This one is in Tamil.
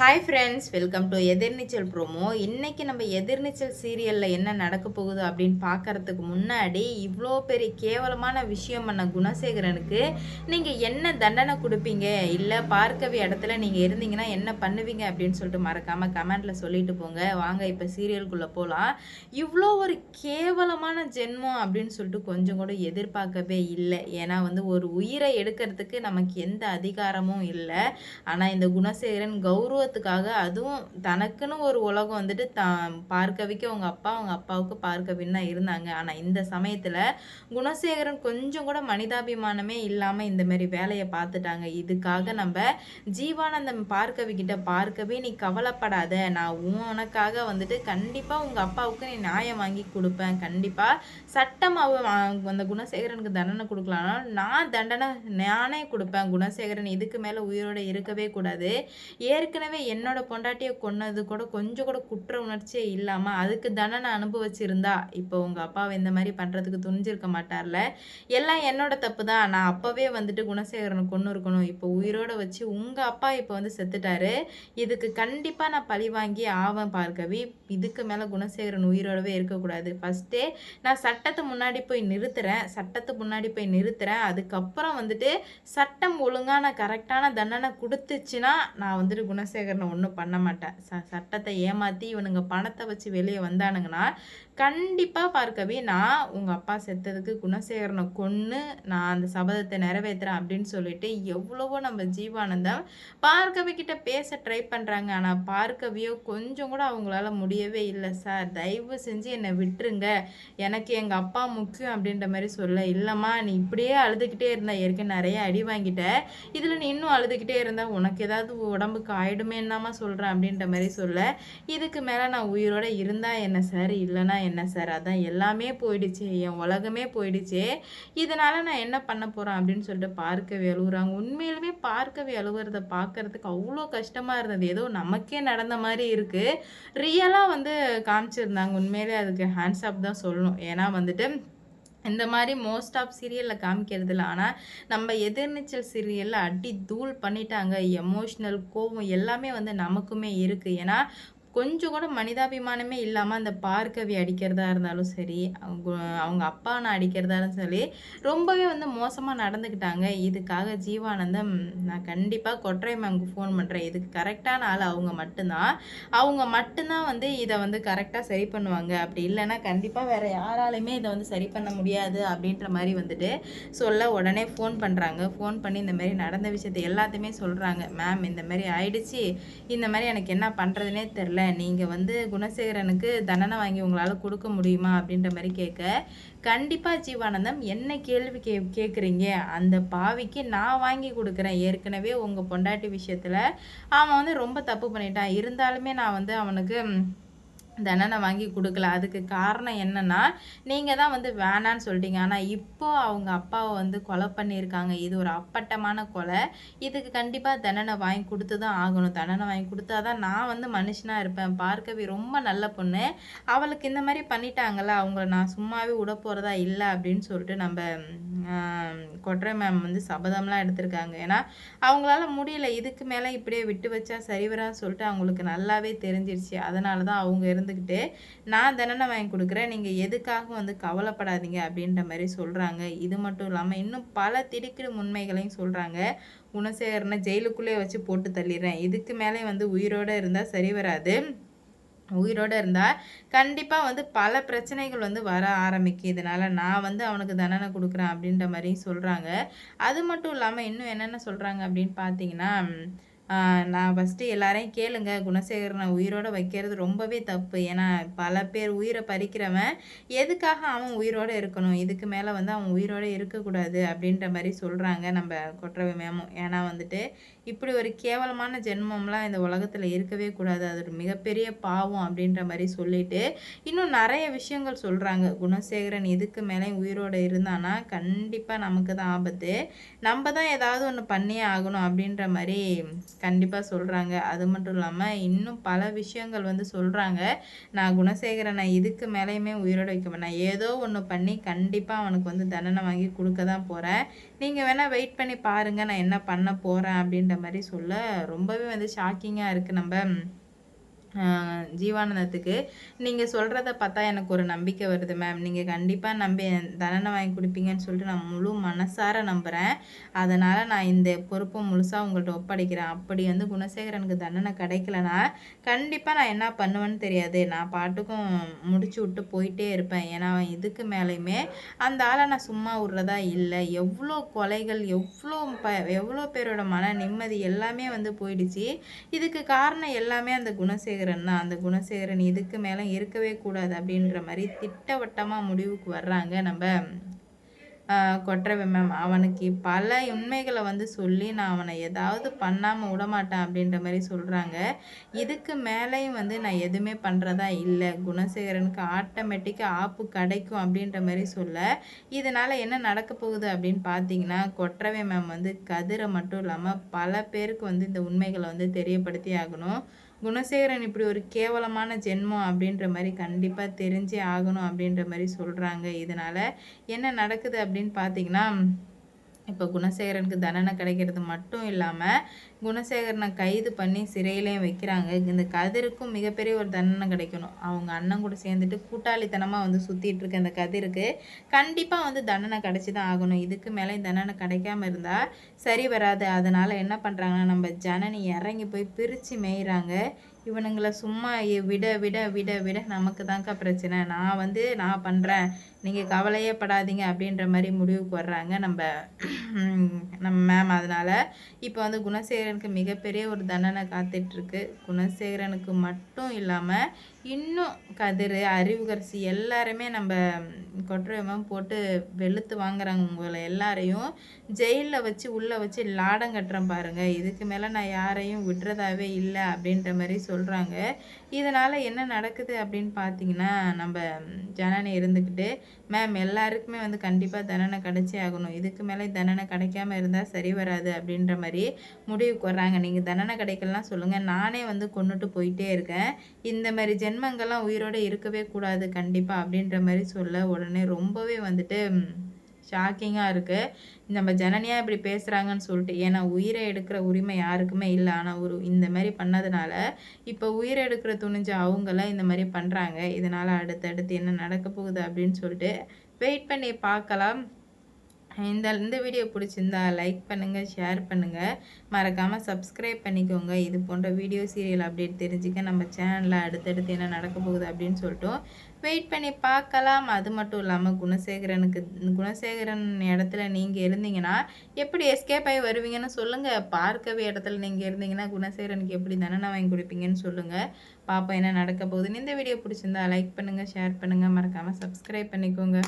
Hi friends, welcome to Ethirneechal promo. இன்றைக்கி நம்ம எதிர்நீச்சல் சீரியலில் என்ன நடக்க போகுது அப்படின்னு பார்க்குறதுக்கு முன்னாடி, இவ்வளோ பெரிய கேவலமான விஷயம் பண்ண குணசேகரனுக்கு நீங்கள் என்ன தண்டனை கொடுப்பீங்க, இல்லை பார்க்கவி இடத்துல நீங்கள் இருந்தீங்கன்னா என்ன பண்ணுவீங்க அப்படின்னு சொல்லிட்டு மறக்காமல் கமெண்ட்டில் சொல்லிட்டு போங்க. வாங்க இப்போ சீரியலுக்குள்ளே போகலாம். இவ்வளோ ஒரு கேவலமான ஜென்மம் அப்படின்னு சொல்லிட்டு கொஞ்சம் கூட எதிர்பார்க்கவே இல்லை. ஏன்னா ஒரு உயிரை எடுக்கிறதுக்கு நமக்கு எந்த அதிகாரமும் இல்லை. ஆனால் இந்த குணசேகரன் கௌரவத்துக்காக, அதுவும் தனக்குன்னு ஒரு உலகம் வந்துட்டு பார்க்கவிக்கு அவங்க அப்பாவுக்கு பார்க்கவின்னு தான் இருந்தாங்க. ஆனால் இந்த சமயத்தில் குணசேகரன் கொஞ்சம் கூட மனிதாபிமானமே இல்லாமல் இந்த மாதிரி வேலையை பார்த்துட்டாங்க. இதுக்காக நம்ம ஜீவானந்தம் பார்க்கவிக்கிட்ட, பார்க்கவே நீ கவலைப்படாத, நான் உனக்காக வந்துட்டு கண்டிப்பாக உங்கள் அப்பாவுக்கு நீ நியாயம் வாங்கி கொடுப்பேன், கண்டிப்பாக சட்டம் அந்த குணசேகரனுக்கு தண்டனை கொடுக்கலாம்னா நானே கொடுப்பேன். குணசேகரன் இதுக்கு மேலே உயிரோடு இருக்கவே கூடாது. ஏற்கனவே என்னோட பொண்டாட்டியை கொன்னது கூட கொஞ்சம் கூட குற்ற உணர்ச்சியே இல்லாமல் அதுக்கு தண்டனை அனுபவிச்சிருந்தா இப்போ உங்கள் அப்பாவை இந்த மாதிரி பண்ணுறதுக்கு துணிஞ்சிருக்க மாட்டார்ல. எல்லாம் என்னோட தப்பு தான். நான் அப்போவே வந்துட்டு குணசேகரனை கொன்று இருக்கணும். இப்போ உயிரோடு வச்சு உங்கள் அப்பா இப்போ செத்துட்டாரு. இதுக்கு கண்டிப்பாக நான் பழி வாங்கி ஆவேன் பார்க்கவி. இதுக்கு மேலே குணசேகரன் உயிரோடவே இருக்கக்கூடாது. ஃபஸ்ட்டே நான் சட்டத்தை முன்னாடி போய் நிறுத்துறேன். அதுக்கப்புறம் வந்துட்டு சட்டம் ஒழுங்கான கரெக்டான தண்டனை கொடுத்துச்சுன்னா நான் வந்துட்டு குணசேகரனை ஒன்றும் பண்ண மாட்டேன். சட்டத்தை ஏமாற்றி இவனுங்க பணத்தை வச்சு வெளியே வந்தானுங்கன்னா கண்டிப்பாக பார்க்கவே நான் உங்கள் அப்பா செத்ததுக்கு குணசேகரனை கொன்று நான் அந்த சபதத்தை நிறைவேற்றுறேன் அப்படின்னு சொல்லிட்டு எவ்வளவோ நம்ம ஜீவானந்தம் பார்க்கவி கிட்ட பேச ட்ரை பண்ணுறாங்க. ஆனால் பார்க்கவியோ கொஞ்சம் கூட அவங்களால முடியவே இல்லை. சார், தயவு செஞ்சு என்னை விட்டுருங்க, எனக்கு எங்கள் அப்பா முக்கியம் அப்படின்ற மாதிரி சொல்ல. இல்லைம்மா, நீ இப்படியே அழுதுகிட்டே இருந்தா, ஏற்கனவே நிறைய அடி வாங்கிட்ட, இதில் நீ இன்னும் அழுதுகிட்டே இருந்தா உனக்கு ஏதாவது உடம்புக்கு ஆயிடுமேன்னாமா சொல்கிறேன் அப்படின்ற மாதிரி சொல்ல. இதுக்கு மேலே நான் உயிரோட இருந்தா என்ன சார், இல்லைன்னா என்ன சார், அதான் எல்லாமே போயிடுச்சு, என் உலகமே போயிடுச்சு, இதனால் நான் என்ன பண்ண போகிறேன் அப்படின்னு சொல்லிட்டு பார்க்கவே அழுகுறாங்க. உண்மையிலுமே பார்க்கவே அழுகுறத பார்க்கறதுக்கு அவ்வளோ கஷ்டமாக இருந்தது. ஏதோ நமக்கே நடந்த மாதிரி இருக்குது. ரியலாக காமிச்சிருந்தாங்க. உண்மையிலே அதுக்கு ஹேண்ட்ஸ் ஆப் தான் சொல்லணும். ஏன்னா இந்த மாதிரி மோஸ்ட் ஆஃப் சீரியலில் காமிக்கிறதுல, ஆனால் நம்ம எதிர்நீச்சல் சீரியலில் அடி தூள் பண்ணிட்டாங்க. எமோஷ்னல் கோவம் எல்லாமே நமக்குமே இருக்குது. ஏன்னா கொஞ்சம் கூட மனிதாபிமானமே இல்லாமல் அந்த பார்க்கவி அடிக்கிறதா இருந்தாலும் சரி, அவங்க அப்பாவை அடிக்கிறதா இருந்தாலும் சரி, ரொம்பவே மோசமாக நடந்துக்கிட்டாங்க. இதுக்காக ஜீவானந்தம் நான் கண்டிப்பாக கொற்றை மேம்க்கு ஃபோன் பண்ணுறேன். இதுக்கு கரெக்டான ஆள் அவங்க மட்டும்தான் இதை கரெக்டாக சரி பண்ணுவாங்க. அப்படி இல்லைன்னா கண்டிப்பாக வேறு யாராலையுமே இதை சரி பண்ண முடியாது அப்படின்ற மாதிரி சொல்ல உடனே ஃபோன் பண்ணுறாங்க. ஃபோன் பண்ணி இந்த மாதிரி நடந்த விஷயத்தை எல்லாத்தையுமே சொல்கிறாங்க. மேம், இந்த மாதிரி ஆயிடுச்சு, இந்த மாதிரி எனக்கு என்ன பண்ணுறதுனே தெரில, நீங்கள் குணசேகரனுக்கு தண்டனை வாங்கி உங்களால் கொடுக்க முடியுமா அப்படின்ற மாதிரி கேட்க, கண்டிப்பாக ஜீவானந்தம் என்ன கேள்வி கேட்குறீங்க, அந்த பாவிக்கு நான் வாங்கி கொடுக்குறேன். ஏற்கனவே உங்கள் பொண்டாட்டி விஷயத்தில் அவன் ரொம்ப தப்பு பண்ணிட்டான். இருந்தாலுமே நான் அவனுக்கு தண்டனை வாங்கி கொடுக்கல. அதுக்கு காரணம் என்னன்னா, நீங்கள் தான் வேணான்னு சொல்லிட்டீங்க. ஆனால் இப்போது அவங்க அப்பாவை கொலை பண்ணியிருக்காங்க. இது ஒரு அப்பட்டமான கொலை. இதுக்கு கண்டிப்பாக தண்டனை வாங்கி கொடுத்து தான் ஆகணும். தண்டனை வாங்கி கொடுத்தா தான் நான் மனுஷனாக இருப்பேன். பார்க்கவே ரொம்ப நல்ல பொண்ணு, அவளுக்கு இந்த மாதிரி பண்ணிட்டாங்களா, அவங்கள நான் சும்மாவே விட போகிறதா இல்லை அப்படின்னு சொல்லிட்டு நம்ம கொற்றை மேம் சபதம்லாம் எடுத்திருக்காங்க. ஏன்னா அவங்களால முடியல, இதுக்கு மேலே இப்படியே விட்டு வச்சா சரிவரான்னு சொல்லிட்டு அவங்களுக்கு நல்லாவே தெரிஞ்சிருச்சு. அதனால தான் அவங்க இருந்துக்கிட்டு நான் தண்டனை வாங்கி கொடுக்குறேன், நீங்கள் எதுக்காக கவலைப்படாதீங்க அப்படின்ற மாதிரி சொல்கிறாங்க. இது மட்டும் இல்லாமல் இன்னும் பல திடுக்கிடும் உண்மைகளையும் சொல்கிறாங்க. குணசேகரனை ஜெயிலுக்குள்ளே வச்சு போட்டு தள்ளிடுறேன், இதுக்கு மேலே உயிரோடு இருந்தால் சரி வராது, உயிரோடு இருந்தால் கண்டிப்பாக பல பிரச்சனைகள் வர ஆரம்பிக்கும், இதனால் நான் அவனுக்கு தண்டனை கொடுக்குறேன் அப்படின்ற மாதிரியும் சொல்கிறாங்க. அது மட்டும் இல்லாமல் இன்னும் என்னென்ன சொல்கிறாங்க அப்படின்னு பார்த்தீங்கன்னா, நான் ஃபஸ்ட்டு எல்லாரையும் கேளுங்க, குணசேகரனை உயிரோடு வைக்கிறது ரொம்பவே தப்பு. ஏன்னா பல பேர் உயிரை பறிக்கிறவன் எதுக்காக அவன் உயிரோடு இருக்கணும், இதுக்கு மேலே அவன் உயிரோடு இருக்கக்கூடாது அப்படின்ற மாதிரி சொல்கிறாங்க நம்ம கொற்றவை மேமும். ஏன்னா இப்படி ஒரு கேவலமான ஜென்மம்லாம் இந்த உலகத்தில் இருக்கவே கூடாது, அது ஒரு மிகப்பெரிய பாவம் அப்படின்ற மாதிரி சொல்லிட்டு இன்னும் நிறைய விஷயங்கள் சொல்கிறாங்க. குணசேகரன் இதுக்கு மேலே உயிரோடு இருந்தானா கண்டிப்பாக நமக்கு தான் ஆபத்து, நம்ம தான் ஏதாவது ஒன்று பண்ணியே ஆகணும் அப்படின்ற மாதிரி கண்டிப்பாக சொல்கிறாங்க. அது மட்டும் இல்லாமல் இன்னும் பல விஷயங்கள் வந்து சொல்கிறாங்க. நான் குணசேகரனை இதுக்கு மேலேயுமே உயிரோட வைக்க மாட்டேன். ஏதோ ஒன்று பண்ணி கண்டிப்பாக அவனுக்கு வந்து தண்டனை வாங்கி கொடுக்க தான் போகிறேன். நீங்கள் வேணால் வெயிட் பண்ணி பாருங்கள் நான் என்ன பண்ண போகிறேன் அப்படின்ற மாதிரி சொல்ல ரொம்பவே வந்து ஷாக்கிங்காக இருக்குது நம்ம ஜீவானந்தத்துக்கு. நீங்கள் சொல்கிறத பார்த்தா எனக்கு ஒரு நம்பிக்கை வருது மேம். நீங்கள் கண்டிப்பாக நம்பி தண்டனை வாங்கி கொடுப்பீங்கன்னு சொல்லிட்டு நான் முழு மனசார நம்புகிறேன். அதனால் நான் இந்த பொறுப்பை முழுசாக உங்கள்கிட்ட ஒப்படைக்கிறேன். அப்படி வந்து குணசேகரனுக்கு தண்டனை கிடைக்கலனா கண்டிப்பாக நான் என்ன பண்ணுவேன்னு தெரியாது. நான் பாட்டுக்கும் முடிச்சு விட்டு போயிட்டே இருப்பேன். ஏன்னா அவன் இதுக்கு மேலேயுமே அந்த ஆளை நான் சும்மா விட்றதா இல்லை. எவ்வளோ கொலைகள், எவ்வளோ பேரோட மன நிம்மதி எல்லாமே வந்து போயிடுச்சு. இதுக்கு காரணம் எல்லாமே அந்த குணசேகரன் தான். அந்த குணசேகரன் இதுக்கு மேலே இருக்கவே கூடாது அப்படின்ற மாதிரி திட்டவட்டமாக முடிவுக்கு வர்றாங்க நம்ம கொற்றவை மேம். அவனுக்கு பல உண்மைகளை வந்து சொல்லி நான் அவனை ஏதாவது பண்ணாமல் விடமாட்டேன் அப்படின்ற மாதிரி சொல்கிறாங்க. இதுக்கு மேலேயும் வந்து நான் எதுவுமே பண்ணுறதா இல்லை. குணசேகரனுக்கு ஆட்டோமேட்டிக்காக ஆப்பு கிடைக்கும் அப்படின்ற மாதிரி சொல்ல இதனால் என்ன நடக்க போகுது அப்படின்னு பார்த்தீங்கன்னா கொற்றவை மேம் வந்து கதிரை மட்டும் இல்லாமல் பல பேருக்கு வந்து இந்த உண்மைகளை வந்து தெரியப்படுத்தி ஆகணும். குணசேகரன் இப்படி ஒரு கேவலமான ஜென்மம் அப்படின்ற மாதிரி கண்டிப்பாக தெரிஞ்சே ஆகணும் அப்படின்ற மாதிரி சொல்கிறாங்க. இதனால் என்ன நடக்குது அப்படின்னு பார்த்தீங்கன்னா இப்போ குணசேகரனுக்கு தண்டனை கிடைக்கிறது மட்டும் இல்லாமல் குணசேகரனை கைது பண்ணி சிறையிலையும் வைக்கிறாங்க. இந்த கதிருக்கும் மிகப்பெரிய ஒரு தண்டனை கிடைக்கணும். அவங்க அண்ணன் கூட சேர்ந்துட்டு கூட்டாளித்தனமாக வந்து சுற்றிட்டு இருக்க இந்த கதிருக்கு கண்டிப்பாக வந்து தண்டனை கிடைச்சி தான் ஆகணும். இதுக்கு மேலே தண்டனை கிடைக்காம இருந்தால் சரி வராது. அதனால் என்ன பண்ணுறாங்கன்னா நம்ம ஜனனி இறங்கி போய் பிரித்து மேய்கிறாங்க. இவனுங்களை சும்மா விட விட விட விட நமக்கு தான்க்கா பிரச்சனை. நான் பண்ணுறேன், நீங்கள் கவலையே படாதீங்க அப்படின்ற மாதிரி முடிவுக்கு வர்றாங்க நம்ம மேம். அதனால் இப்போ வந்து குணசேகரனுக்கு மிகப்பெரிய ஒரு தண்டனை காத்துட்ருக்கு. குணசேகரனுக்கு மட்டும் இல்லாமல் இன்னும் கதிர், அறிவுக்கரசி எல்லாருமே நம்ம கொற்றவை மேம் போட்டு வெளுத்து வாங்குறாங்க. உங்களை எல்லாரையும் ஜெயிலில் வச்சு உள்ளே வச்சு லாடம் கட்டுறேன் பாருங்கள். இதுக்கு மேலே நான் யாரையும் விடுறதாவே இல்லை அப்படின்ற மாதிரி சொல்கிறாங்க. இதனால் என்ன நடக்குது அப்படின்னு பார்த்தீங்கன்னா நம்ம ஜனனி இருந்துக்கிட்டு மேம் எல்லாருக்குமே வந்து கண்டிப்பாக தண்டனை கிடைச்சே ஆகணும். இதுக்கு மேலே தண்டனை கிடைக்காம இருந்தால் சரி வராது அப்படின்ற மாதிரி முடிவுக்கு வர்றாங்க. நீங்கள் தண்டனை கிடைக்கலாம் சொல்லுங்கள், நானே வந்து கொண்டுட்டு போயிட்டே இருக்கேன். இந்த மாதிரி ஜென்மங்கள்லாம் உயிரோடு இருக்கவே கூடாது கண்டிப்பாக அப்படின்ற மாதிரி சொல்ல உடனே ரொம்பவே வந்துட்டு ஷாக்கிங்காக இருக்குது. நம்ம ஜனனியாக இப்படி பேசுகிறாங்கன்னு சொல்லிட்டு. ஏன்னா உயிரை எடுக்கிற உரிமை யாருக்குமே இல்லை. ஆனால் இந்த மாதிரி பண்ணதுனால இப்போ உயிரை எடுக்கிற துணிஞ்ச அவங்களாம் இந்த மாதிரி பண்ணுறாங்க. இதனால் அடுத்தடுத்து என்ன நடக்க போகுது அப்படின்னு சொல்லிட்டு வெயிட் பண்ணி பார்க்கலாம். இந்த வீடியோ பிடிச்சிருந்தா லைக் பண்ணுங்கள், ஷேர் பண்ணுங்கள், மறக்காமல் சப்ஸ்கிரைப் பண்ணிக்கோங்க. இது போன்ற வீடியோ சீரியல் அப்டேட் தெரிஞ்சுக்க நம்ம சேனலில் அடுத்தடுத்து என்ன நடக்க போகுது அப்படின்னு சொல்லிட்டு வெயிட் பண்ணி பார்க்கலாம். அது மட்டும் இல்லாமல் குணசேகரன் இடத்துல நீங்கள் இருந்தீங்கன்னா எப்படி எஸ்கேப் ஆகி வருவீங்கன்னு சொல்லுங்கள். பார்க்கவே இடத்துல நீங்கள் இருந்தீங்கன்னா குணசேகரனுக்கு எப்படி தண்டனை வாங்கி கொடுப்பீங்கன்னு சொல்லுங்கள். பாப்பா என்ன நடக்க போகுதுன்னு. இந்த வீடியோ பிடிச்சிருந்தா லைக் பண்ணுங்கள், ஷேர் பண்ணுங்கள், மறக்காமல் சப்ஸ்கிரைப் பண்ணிக்கோங்க.